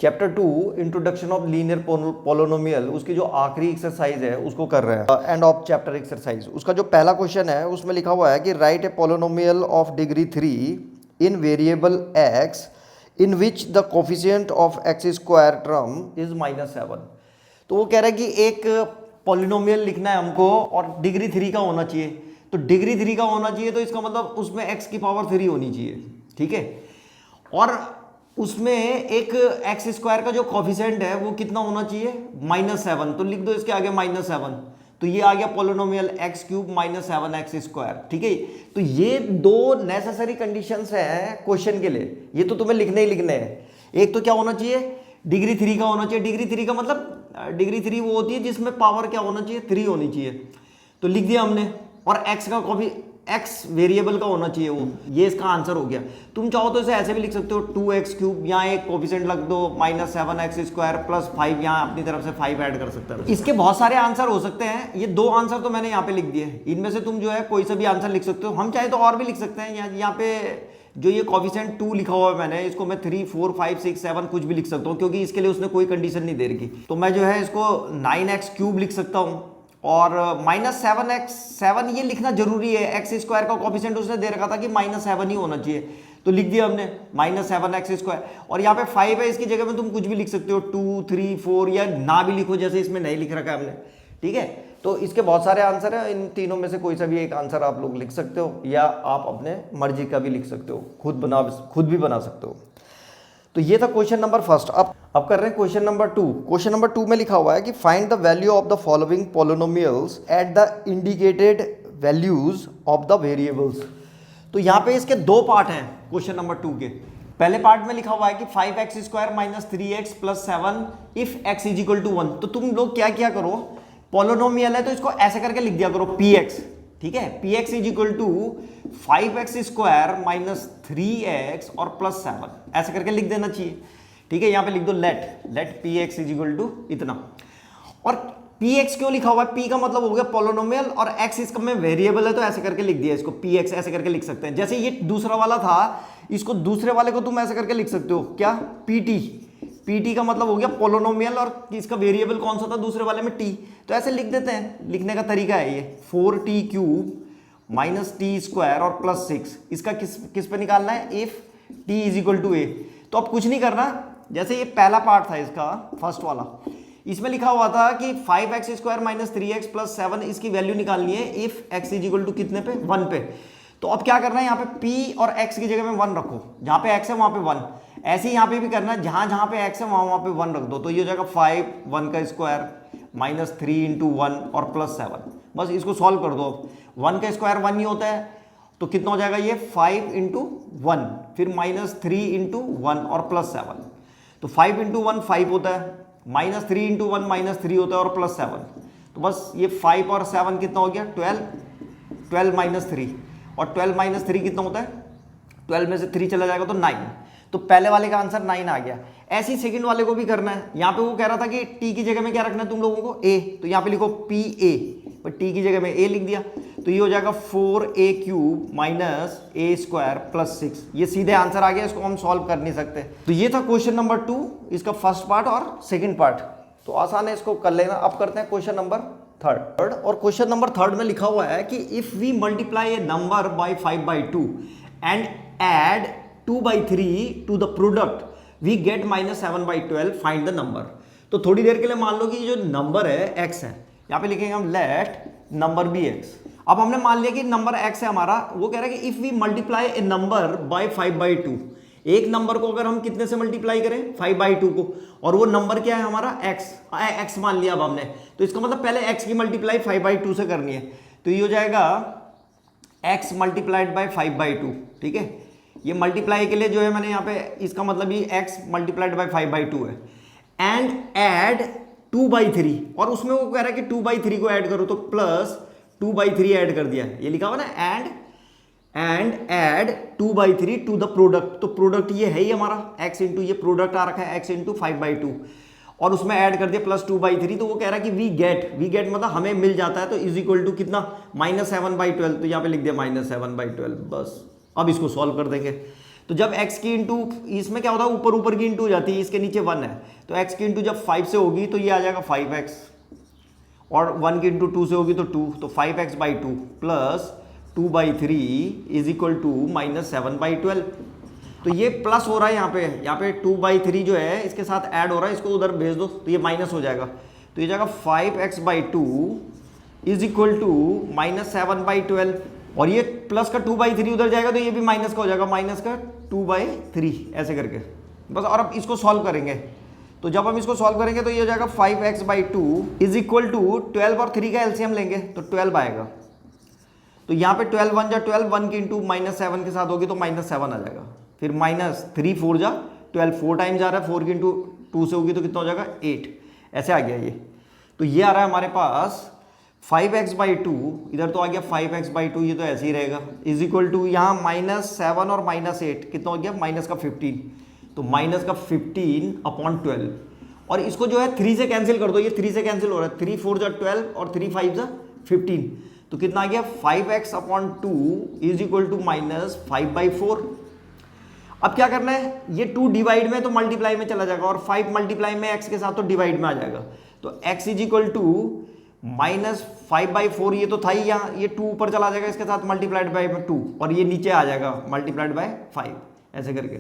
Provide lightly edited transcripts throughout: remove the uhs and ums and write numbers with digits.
Chapter 2 introduction of linear polynomial, उसकी जो आखिरी एक्सरसाइज है उसको कर रहे हैं, एंड ऑफ चैप्टर एक्सरसाइज। उसका जो पहला क्वेश्चन है उसमें लिखा हुआ है कि right A polynomial of degree 3 in variable x in which the coefficient of x square term is -7। तो वो कह रहा है कि एक पोलिनोमियल लिखना है हमको और डिग्री 3 का होना चाहिए। तो डिग्री 3 का होना चाहिए तो इसका मतलब उसमें x की पावर 3 होनी चाहिए, ठीक है। और उसमें एक एक्स स्क्वायर का जो कोफिशिएंट है वो कितना होना चाहिए, -7। तो लिख दो इसके आगे -7, तो ये आ गया पोलिनोमियल x³ -7x स्क्वायर, ठीक है। तो ये दो नेसेसरी कंडीशंस हैं क्वेश्चन के लिए, ये तो तुम्हें लिखने ही लिखने हैं। एक तो क्या होना चाहिए, डिग्री 3 का होना चाहिए। डिग्री 3 का मतलब डिग्री 3 वो होती है जिसमें पावर क्या होना चाहिए, 3 होनी चाहिए। तो लिख दिया हमने। और x का कॉपी x वेरिएबल का होना चाहिए वो, ये इसका आंसर हो गया। तुम चाहो तो इसे ऐसे भी लिख सकते हो 2x³, यहाँ एक कोफिशिएंट लग दो -7x स्क्वायर प्लस 5, यहाँ अपनी तरफ से 5 ऐड कर सकते हो। इसके बहुत सारे आंसर हो सकते हैं, ये दो आंसर तो मैंने यहाँ पे लिख दिए। इनमें से तुम जो है कोई सा भी आंसर लिख सकते हो। हम चाहे तो और भी लिख सकते हैं। यहाँ पे जो ये कोफिशिएंट 2 लिखा हुआ है मैंने, इसको मैं 3, 4, 5, 6, 7 कुछ भी लिख सकता हूँ, क्योंकि इसके लिए उसने कोई कंडीशन नहीं दे रखी। तो मैं जो है इसको 9x³ लिख सकता हूँ। और -7x7 ये लिखना जरूरी है, एक्स स्क्वायर का कोफिशिएंट उसने दे रखा था कि -7 ही होना चाहिए, तो लिख दिया हमने -7x स्क्वायर। और यहाँ पे 5 है, इसकी जगह में तुम कुछ भी लिख सकते हो, 2, 3, 4, या ना भी लिखो, जैसे इसमें नहीं लिख रखा है हमने, ठीक है। तो इसके बहुत सारे आंसर हैं, इन तीनों में से कोई सा भी एक आंसर आप लोग लिख सकते हो, या आप अपने मर्जी का भी लिख सकते हो, खुद भी बना सकते हो। तो ये था क्वेश्चन नंबर फर्स्ट। अब कर रहे हैं क्वेश्चन नंबर 2। क्वेश्चन नंबर 2 में लिखा हुआ है कि find the value of the following polynomials at the indicated values of the variables. तो यहाँ पे इसके दो पार्ट हैं क्वेश्चन नंबर 2 के। पहले पार्ट में लिखा हुआ है कि 5x² - 3x + 7 इफ x = 1। तो तुम लोग क्या क्या करो, पोलिनोमियल है तो इसको ऐसे करके लिख दिया करो px, ठीक है। px = 5x² - 3x और +7, ऐसे करके लिख देना चाहिए, ठीक है। यहाँ पे लिख दो लेट px = इतना। और px क्यों लिखा हुआ है, p का मतलब हो गया पोलिनोमियल और x इसका में वेरिएबल है, तो ऐसे करके लिख दिया इसको px, ऐसे करके लिख सकते हैं। जैसे ये दूसरा वाला था, इसको दूसरे वाले को तुम ऐसे करके लिख सकते हो, क्या, pt का मतलब हो गया पोलिनोमियल और इसका वेरिएबल कौन सा था दूसरे वाले में, t। तो ऐसे लिख देते हैं, लिखने का तरीका है ये 4t³ - t² और +6। इसका किस पे निकालना है, इफ t = a। तो अब कुछ नहीं करना, जैसे ये पहला पार्ट था इसका फर्स्ट वाला, इसमें लिखा हुआ था कि 5x² - 3x + 7 इसकी वैल्यू निकालनी है इफ x = कितने पे, 1 पे। तो अब क्या करना है, यहाँ पे p और x की जगह में 1 रखो, जहां पे x है वहां पे 1। ऐसे ही यहाँ पे भी करना है, जहां जहां पे x है वहां पे 1 रख दो। तो ये हो जाएगा 5, 1 का स्क्वायर -3 × 1 और +7। बस इसको सॉल्व कर दो। 1 का स्क्वायर 1 ही होता है, तो कितना हो जाएगा ये 5 × 1, फिर -3 × 1 और +7। तो 5 × 1 5 होता है, -3 × 1 -3 होता है और +7। तो बस ये 5 और 7 कितना हो गया, 12 - 3। और 12 - 3 कितना होता है, 12 में से 3 चला जाएगा तो 9। तो पहले वाले का आंसर 9 आ गया। ऐसे ही सेकंड वाले को भी करना है। यहाँ पे वो कह रहा था कि t की जगह में क्या रखना है तुम लोगों को, a। तो यहाँ पे लिखो pa, पर t की जगह में a लिख दिया। तो ये हो जाएगा 4a³ - a² + 6। ये सीधे आंसर आ गया, इसको हम सॉल्व कर नहीं सकते। तो ये था क्वेश्चन नंबर 2, इसका फर्स्ट पार्ट और सेकेंड पार्ट। तो आसान है, इसको कर लेना। अब करते हैं क्वेश्चन नंबर 3। और क्वेश्चन नंबर 3 में लिखा हुआ है कि if we multiply a number by 5/2 and add 2/3 to the product we get -7/12, find the number. तो थोड़ी देर के लिए मान लो कि जो नंबर है x है, यहाँ पे लिखेंगे हम लेट नंबर बी x। अब हमने मान लिया कि नंबर x है हमारा। वो कह रहा है कि if we multiply a number by 5/2, एक नंबर को अगर हम कितने से मल्टीप्लाई करें, 5/2 को, और वो नंबर क्या है हमारा x मान लिया अब हमने। तो इसका मतलब पहले x की मल्टीप्लाई 5/2 से करनी है। तो ये हो जाएगा x × 5/2, ठीक है। ये मल्टीप्लाई के लिए जो है मैंने यहाँ पे, इसका मतलब ये x × 5/2 है। एंड ऐड 2/3, और उसमें वो कह रहा है कि 2/3 को ऐड करो, तो +2/3 ऐड कर दिया। ये लिखा हुआ ना, and add 2/3 to the product. तो प्रोडक्ट ये है ही हमारा x इंटू, ये प्रोडक्ट आ रखा है x × 5/2, और उसमें ऐड कर दिया +2/3। तो वो कह रहा है कि वी गेट मतलब हमें मिल जाता है। तो = कितना, -7/12। तो यहाँ पे लिख दिया -7/12 बस। अब इसको सॉल्व कर देंगे। तो जब x की इंटू, इसमें क्या होता है ऊपर ऊपर की इंटू हो जाती है, इसके नीचे 1 है, तो x की इंटू जब 5 से होगी तो ये आ जाएगा 5x, और 1 की इंटू 2 से होगी तो 2, तो 5x/2 plus 2/3 is equal to -7/12। तो ये प्लस हो रहा है यहाँ पे 2/3 जो है इसके साथ ऐड हो रहा है, इसको उधर भेज दो तो ये माइनस हो जाएगा, तो ये जाएगा 5x/2 इज इक्वल टू -7/12, और ये प्लस का 2/3 उधर जाएगा तो ये भी माइनस का हो जाएगा, माइनस का 2/3 ऐसे करके बस। और अब इसको सॉल्व करेंगे, तो जब हम इसको सॉल्व करेंगे तो ये हो जाएगा 5x/2 इज इक्वल टू 12 और 3 का एलसीएम लेंगे तो 12 आएगा। तो यहाँ पे 12 1 जा 12, 1 की इंटू -7 के साथ होगी तो -7 आ जाएगा, फिर -3 4 जा 12, 4 टाइम जा रहा है, 4 की इंटू 2 से होगी तो कितना हो जाएगा 8, ऐसे आ गया ये। तो ये आ रहा है हमारे पास 5x/2, इधर तो आ गया 5x/2, ये तो ऐसे ही रहेगा, इज इक्वल टू यहाँ -7 और -8 कितना हो गया माइनस का 15, तो माइनस का 15/12, और इसको जो है 3 से कैंसिल कर दो, ये 3 से कैंसिल हो रहा है, 3 4 जा 12 और 3 5 जा 15, तो कितना आ गया 5x/2 इज इक्वल टू -5/4। अब क्या करना है, ये 2 डिवाइड में तो मल्टीप्लाई में चला जाएगा, और 5 मल्टीप्लाई में x के साथ तो डिवाइड में आ जाएगा, तो x इज इक्वल टू -5/4, ये तो था ही यहाँ, ये 2 ऊपर चला जाएगा इसके साथ मल्टीप्लाइड बाय 2, और ये नीचे आ जाएगा मल्टीप्लाइड बाय 5 ऐसे करके,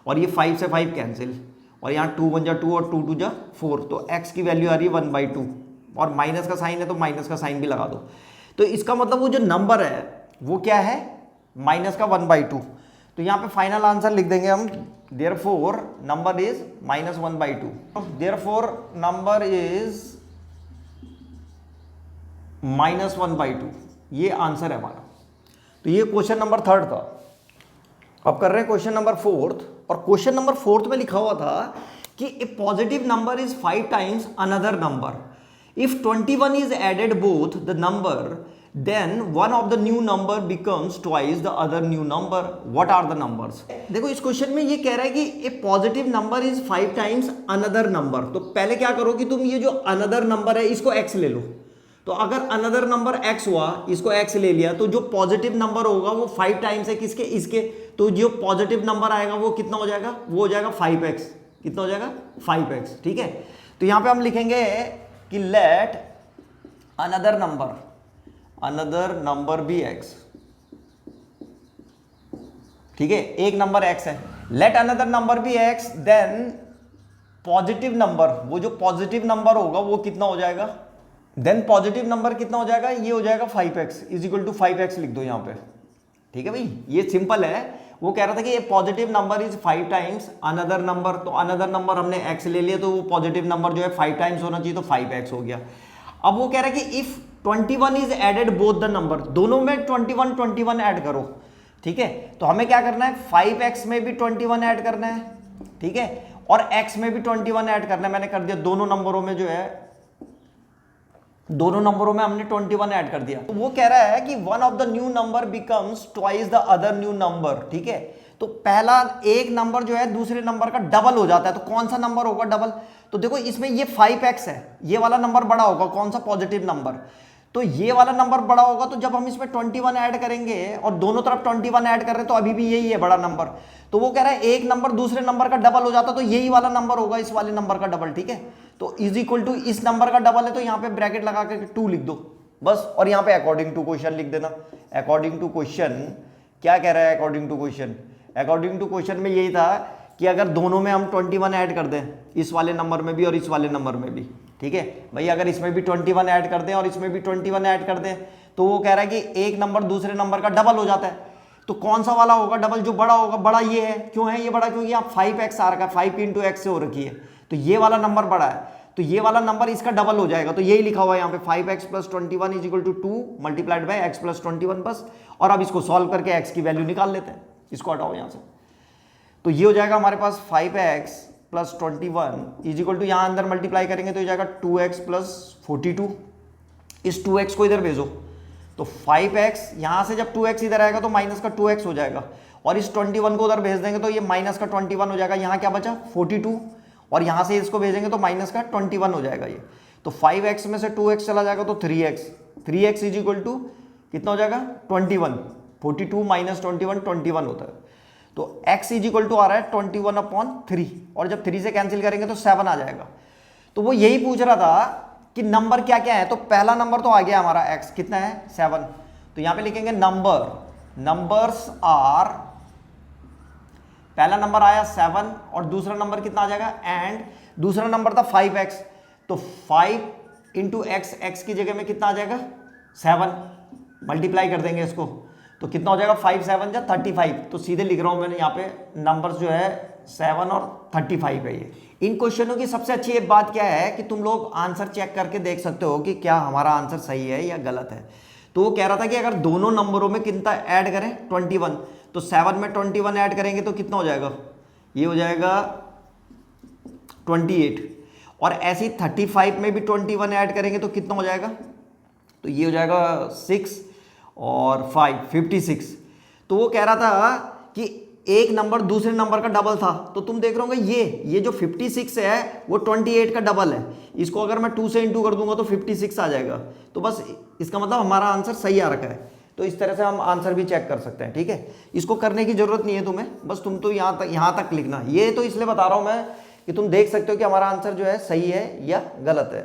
और ये 5 से 5 कैंसिल, और यहाँ 2 1 जा 2 और 2 2 जा 4, तो x की वैल्यू आ रही है 1/2, और माइनस का साइन है तो माइनस का साइन भी लगा दो, तो इसका मतलब वो जो नंबर है वो क्या है माइनस का 1/2। तो यहाँ पे फाइनल आंसर लिख देंगे हम, therefore number is -1/2, therefore number is -1/2, ये आंसर है हमारा। तो ये क्वेश्चन नंबर 3 था। अब कर रहे हैं क्वेश्चन नंबर 4, और क्वेश्चन नंबर 4 में लिखा हुआ था कि a positive number is 5 times another number, if 21 is added both the number, then one of the new number becomes twice the other new number. What are the numbers? देखो इस question में ये कह रहा है कि a positive number is 5 times another number, तो पहले क्या करो कि तुम ये जो अनदर नंबर है इसको x ले लो, तो अगर अनदर नंबर x हुआ, इसको x ले लिया, तो जो पॉजिटिव नंबर होगा वो 5 टाइम्स है किसके, इसके, तो जो पॉजिटिव नंबर आएगा वो कितना हो जाएगा, वो हो जाएगा 5x, कितना हो जाएगा 5x, ठीक है। तो यहां पे हम लिखेंगे कि let another number be x, ठीक है, एक नंबर x है, let another number be x, then positive number, वो जो पॉजिटिव नंबर होगा वो कितना हो जाएगा, देन पॉजिटिव नंबर कितना हो जाएगा, ये हो जाएगा 5x is equal to 5x लिख दो यहां पे, ठीक है भाई, ये सिंपल है। वो कह रहा था कि ये positive number is 5 times another number, तो अनदर नंबर हमने x ले लिया, तो वो पॉजिटिव नंबर जो है 5 टाइम्स होना चाहिए, तो 5x हो गया। अब वो कह रहा है कि if 21 is added both the number, दोनों में 21 ऐड करो, ठीक है, तो हमें क्या करना है 5x में भी 21 ऐड करना है, ठीक है, और x में भी 21 ऐड करना है, मैंने कर दिया, दोनों नंबरों में जो है, दोनों नंबरों में हमने 21 ऐड कर दिया। तो वो कह रहा है कि one of the new number becomes twice the other new number, ठीक है, तो पहला एक नंबर जो है दूसरे नंबर का डबल हो जाता है, तो कौन सा नंबर होगा डबल, तो देखो इसमें ये 5x है, ये वाला नंबर बड़ा होगा, कौन सा पॉजिटिव नंबर, तो ये वाला नंबर बड़ा होगा, तो जब हम इसमें 21 ऐड करेंगे और दोनों तरफ 21 ऐड कर रहे हैं तो अभी भी यही है बड़ा नंबर, तो वो कह रहा है एक नंबर दूसरे नंबर का डबल हो जाता तो यही वाला नंबर होगा इस वाले नंबर का डबल, ठीक है, तो इज इक्वल टू इस नंबर का डबल है, तो यहाँ पे ब्रैकेट लगा के 2 लिख दो बस, और यहाँ पे अकॉर्डिंग टू क्वेश्चन लिख देना। अकॉर्डिंग टू क्वेश्चन क्या कह रहा है, अकॉर्डिंग टू क्वेश्चन में यही था कि अगर दोनों में हम 21 ऐड कर दें, इस वाले नंबर में भी और इस वाले नंबर में भी, ठीक है भाई, अगर इसमें भी 21 ऐड कर दें और इसमें भी 21 ऐड कर दें, तो वो कह रहा है कि एक नंबर दूसरे नंबर का डबल हो जाता है, तो कौन सा वाला होगा डबल, जो बड़ा होगा, बड़ा ये है, क्यों है ये बड़ा, क्योंकि यहाँ 5x आ रखा है, 5 इंटू x से हो रखी है, तो ये वाला नंबर बड़ा है, तो ये वाला नंबर इसका डबल हो जाएगा, तो यही लिखा हुआ है यहाँ पे 5x plus 21 is equal to 2 multiplied by x plus 21 बस। और अब इसको सॉल्व करके x की वैल्यू निकाल लेते हैं, इसको हटाओ यहाँ से, तो ये हो जाएगा हमारे पास 5x plus 21 is equal to, यहाँ अंदर मल्टीप्लाई करेंगे तो हो जाएगा 2x प्लस 42, इस 2x को इधर भेजो, तो 5x यहाँ से जब 2x इधर आएगा तो माइनस का 2x हो जाएगा, और इस 21 को उधर भेज देंगे तो ये माइनस का 21 हो जाएगा, यहाँ क्या बचा 42, और यहाँ से इसको भेजेंगे तो माइनस का 21 हो जाएगा ये, तो 5x में से 2x चला जाएगा तो 3x इज इक्वल टू कितना हो जाएगा 21, 42 माइनस 21 होता है, तो x इज इक्वल टू आ रहा है 21/3 और जब 3 से कैंसिल करेंगे तो 7 आ जाएगा। तो वो यही पूछ रहा था कि नंबर क्या क्या है। तो पहला नंबर तो आ गया हमारा x कितना है 7। तो यहां पे लिखेंगे नंबर्स आर, पहला नंबर आया 7 और दूसरा नंबर कितना आ जाएगा, एंड दूसरा नंबर था 5x। तो 5 इंटू x की जगह में कितना आ जाएगा 7, मल्टीप्लाई कर देंगे इसको तो कितना हो जाएगा 5 7 जा 35। तो सीधे लिख रहा हूं मैंने यहाँ पे नंबर्स जो है 7 और 35 है। ये इन क्वेश्चनों की सबसे अच्छी एक बात क्या है कि तुम लोग आंसर चेक करके देख सकते हो कि क्या हमारा आंसर सही है या गलत है। तो वो कह रहा था कि अगर दोनों नंबरों में कितना ऐड करें 21, तो 7 में 21 ऐड करेंगे तो कितना हो जाएगा, ये हो जाएगा 28। और ऐसे ही 35 में भी 21 ऐड करेंगे तो कितना हो जाएगा, तो ये हो जाएगा 6 और 5 56। तो वो कह रहा था कि एक नंबर दूसरे नंबर का डबल था। तो तुम देख रहे होंगे ये जो 56 है वो 28 का डबल है। इसको अगर मैं 2 से इंटू कर दूंगा तो 56 आ जाएगा। तो बस इसका मतलब हमारा आंसर सही आ रखा है। तो इस तरह से हम आंसर भी चेक कर सकते हैं, ठीक है। इसको करने की जरूरत नहीं है तुम्हें, बस तुम तो यहाँ तक लिखना। ये तो इसलिए बता रहा हूं मैं कि तुम देख सकते हो कि हमारा आंसर जो है सही है या गलत है।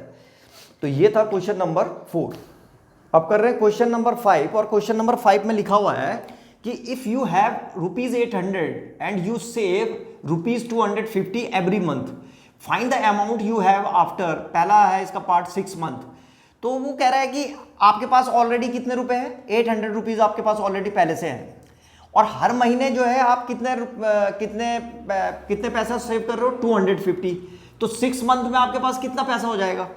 तो ये था क्वेश्चन नंबर 4। अब कर रहे हैं क्वेश्चन नंबर 5। और क्वेश्चन नंबर 5 में लिखा हुआ है कि if you have ₹800 and you save ₹250 every month, find the amount you have after, पहला है इसका पार्ट 6 मंथ। तो वो कह रहा है कि आपके पास ऑलरेडी कितने रुपए हैं, 800 रुपीज आपके पास ऑलरेडी पहले से हैं, और हर महीने जो है आप कितने पैसा सेव कर रहे हो 250। तो 6 मंथ में आपके पास कितना पैसा हो जाएगा।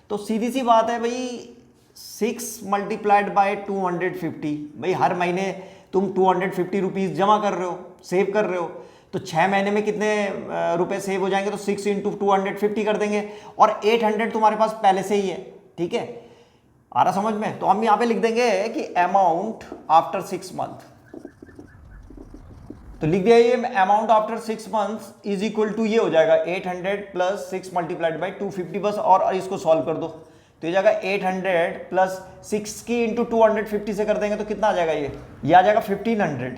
तो सीधी सी बात है भाई, 6 मल्टीप्लाइड बाय 250, भाई हर महीने तुम 250 रुपीज जमा कर रहे हो, सेव कर रहे हो। तो 6 महीने में कितने रुपए सेव हो जाएंगे, तो 6 इंटू 250 कर देंगे, और 800 तुम्हारे पास पहले से ही है, ठीक है, आ रहा समझ में। तो हम यहाँ पे लिख देंगे कि अमाउंट आफ्टर 6 मंथ। तो लिख दिया ये amount after 6 month is equal to, ये हो जाएगा 800 प्लस 6 मल्टीप्लाइड बाई 250 बस, और इसको सॉल्व कर दो तो ये जाएगा 800 प्लस 6 की इंटू 250 से कर देंगे तो कितना आ जाएगा, ये आ जाएगा 1500,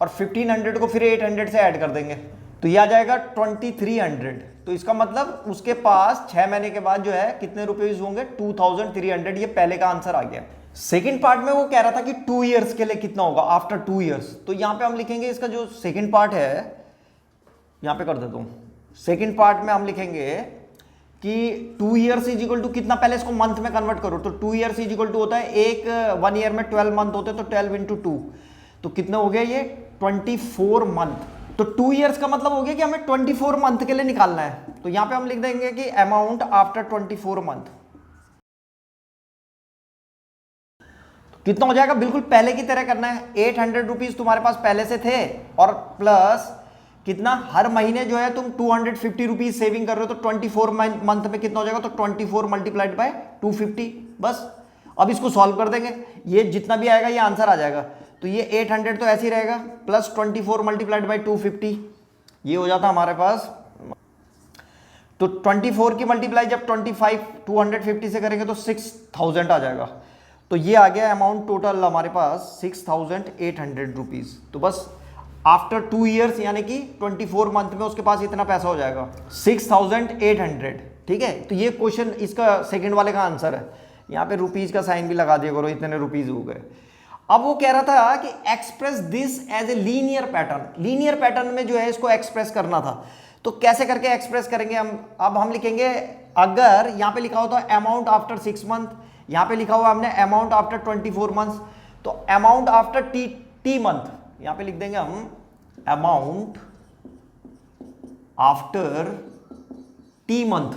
और 1500 को फिर 800 से ऐड कर देंगे तो ये आ जाएगा 2300। तो इसका मतलब उसके पास 6 महीने के बाद जो है कितने रुपए होंगे 2300। ये पहले का आंसर आ गया। सेकंड पार्ट में वो कह रहा था कि 2 इयर्स के लिए कितना होगा आफ्टर 2 इयर्स। तो यहां पे हम लिखेंगे इसका जो सेकंड पार्ट है, यहां पे कर देता हूं। सेकंड पार्ट में हम लिखेंगे कि 2 इयर्स इज इक्वल टू कितना, पहले इसको मंथ में कन्वर्ट करो। तो 2 इयर्स इज इक्वल टू होता है 1 ईयर में 12 मंथ होते हैं, तो 12 इंटू 2 तो कितना हो गया ये 24 मंथ। तो 2 इयर्स का मतलब हो गया कि हमें 24 मंथ के लिए निकालना है। तो यहां पे हम लिख देंगे कि अमाउंट आफ्टर 24 मंथ कितना हो जाएगा, बिल्कुल पहले की तरह करना है। 800 रुपीज तुम्हारे पास पहले से थे, और प्लस कितना, हर महीने जो है तुम 250 रुपीज सेविंग कर रहे हो, तो 24 मंथ में कितना हो जाएगा, तो 24 मल्टीप्लाइड बाय 250 बस। अब इसको सॉल्व कर देंगे, ये जितना भी आएगा ये आंसर आ जाएगा। तो ये 800 तो ऐसे ही रहेगा, प्लस 24 मल्टीप्लाइड बाय 250, ये हो जाता हमारे पास। तो 24 की मल्टीप्लाई जब 250 से करेंगे तो 6000 आ जाएगा। तो ये आ गया अमाउंट टोटल हमारे पास 6800 रुपीज। तो बस आफ्टर 2 इयर्स यानी कि 24 मंथ में उसके पास इतना पैसा हो जाएगा 6800, ठीक है। तो ये क्वेश्चन इसका सेकंड वाले का आंसर है। यहाँ पे रुपीज का साइन भी लगा दिया करो, इतने रुपीज हो गए। अब वो कह रहा था कि express this as a linear pattern. Linear pattern में जो है इसको एक्सप्रेस करना था। तो कैसे करके एक्सप्रेस करेंगे हम, अब हम लिखेंगे, अगर यहाँ पे लिखा होता है अमाउंट आफ्टर 6 मंथ, यहाँ पे लिखा हुआ हमने अमाउंट आफ्टर 24 मंथ, तो अमाउंट आफ्टर टी मंथ यहां पे लिख देंगे हम अमाउंट आफ्टर टी मंथ।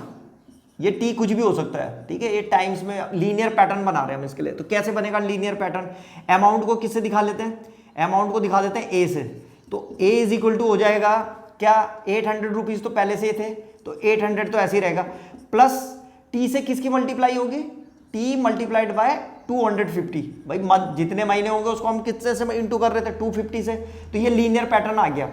ये टी कुछ भी हो सकता है, ठीक है, ये टाइम्स में लीनियर पैटर्न बना रहे हैं हम इसके लिए। तो कैसे बनेगा लीनियर पैटर्न, अमाउंट को किससे दिखा लेते हैं, अमाउंट को दिखा देते हैं ए से। तो ए इज इक्वल टू हो जाएगा क्या, 800 रुपीज तो पहले से थे, तो 800 तो ऐसे ही रहेगा, प्लस टी से किसकी मल्टीप्लाई होगी, टी मल्टीप्लाइड बाय 250। भाई जितने महीने होंगे उसको हम कितने से इंटू कर रहे थे 250 से। तो ये लीनियर पैटर्न आ गया।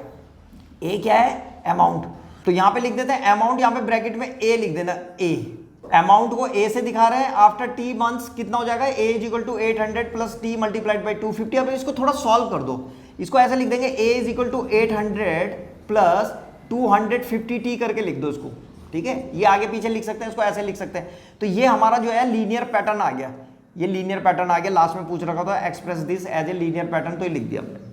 ए क्या है, अमाउंट। तो यहां पे लिख देते हैं अमाउंट, यहां पे ब्रैकेट में ए लिख देना, ए अमाउंट को ए से दिखा रहे हैं। आफ्टर टी मंथ्स कितना हो जाएगा, A is equal to 800 plus T multiplied by 250। अब इसको थोड़ा सॉल्व कर दो, इसको ऐसे लिख देंगे a is equal to 800 plus 250t करके लिख दो इसको, ठीक है। ये आगे पीछे लिख सकते हैं, इसको ऐसे लिख सकते हैं। तो ये हमारा जो है लीनियर पैटर्न आ गया, ये लीनियर पैटर्न आ गया। लास्ट में पूछ रखा था express this as a linear pattern, तो ये लिख दिया हमने।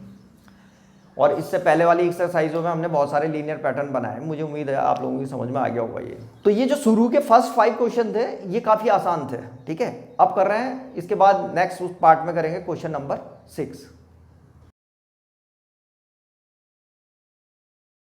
और इससे पहले वाली एक्सरसाइजों में हमने बहुत सारे लीनियर पैटर्न बनाए, मुझे उम्मीद है आप लोगों की समझ में आ गया होगा ये। तो ये जो शुरू के फर्स्ट 5 क्वेश्चन थे ये काफ़ी आसान थे, ठीक है। अब कर रहे हैं इसके बाद नेक्स्ट उस पार्ट में करेंगे क्वेश्चन नंबर 6।